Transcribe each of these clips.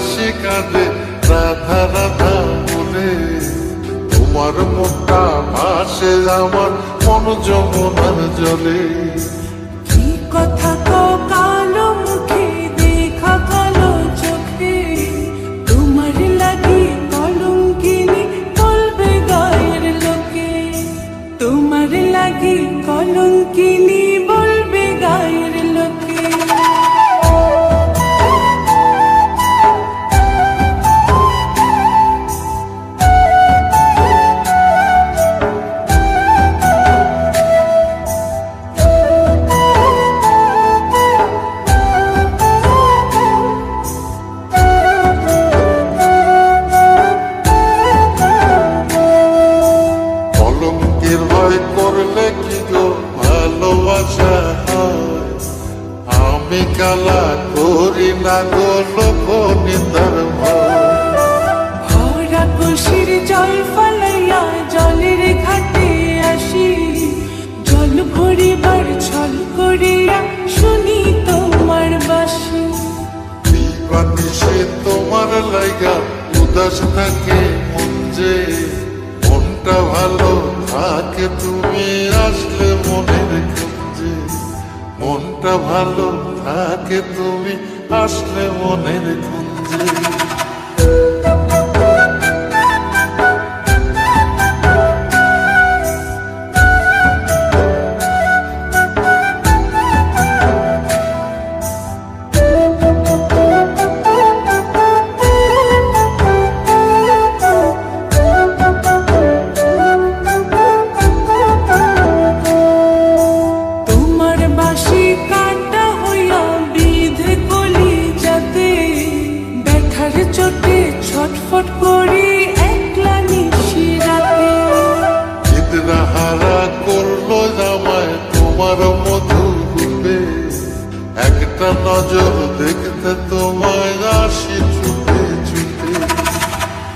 বাসি কাঁদে রাধা রাধা বলে। তোমার মুখটা ভাসে আমার মন যমুনার জলে। কি কথা কও কালো মুখে দেখা কালো চোখে, তোমার লাগি কলঙ্কিনী বলবে গায়ের লোকে, তোমার লাগি কলঙ্কিনী বলবে গায়ের লোকে। কলঙ্কের ভয় করলে কি গো ভালোবাসা হয়? আমি কালা করি না গো লোক নিন্দার ভয়। ভরা কুশির জল ফলাইয়া জলের ঘাটে আসি, জল ভরিবার ছল করিয়া শুনি তোমার বাঁশি। দিবানিশে তোমার লাইগা উদাস থাকে মন যে, মনটা ভালো থাকে তুমি আসলে মনের খুঁজে। মনটা ভালো থাকে তুমি আসলে মনের খুঁজে। তোমার বাঁশি কাটা হইয়া বিধে কলি যাতে, ব্যথার চোটে ছটফট করি একলা নিশি রাতে। হারা করলো জামায় তোমার মধু রূপে, একটা নজর দেখতে তোমায় আসি ছুটে ছুটে।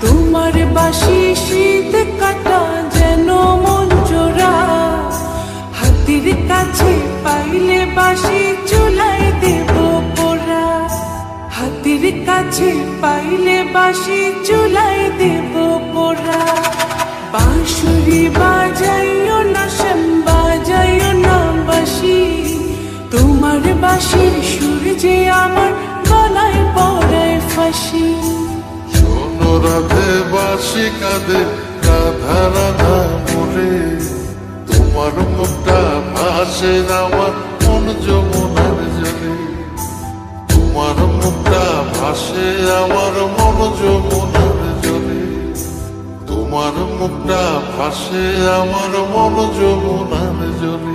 তোমার বাঁশি শীত কাটা যেন মন জোড়া, হাতির কাছে পাইলে বাঁশি চুলায় দেব পোড়া, হাতির কাছে পাইলে বাঁশি চুলায় দেব পোড়া। বাঁশুরি বাজাইও না শ্যাম বাজাইও না বাঁশি, তোমার বাঁশির সুর যে আমার গলায় পড়ায় ফাঁসি। শোনো রাধে বাসি কাঁদে রাধা রাধা বলে। তোমার মুখটা ভাসে আমার মন যমুনার জলে। তোমার মুখটা ভাসে আমার মন যমুনার জলে। তোমার মুখটা ভাসে আমার মন যমুনার জলে।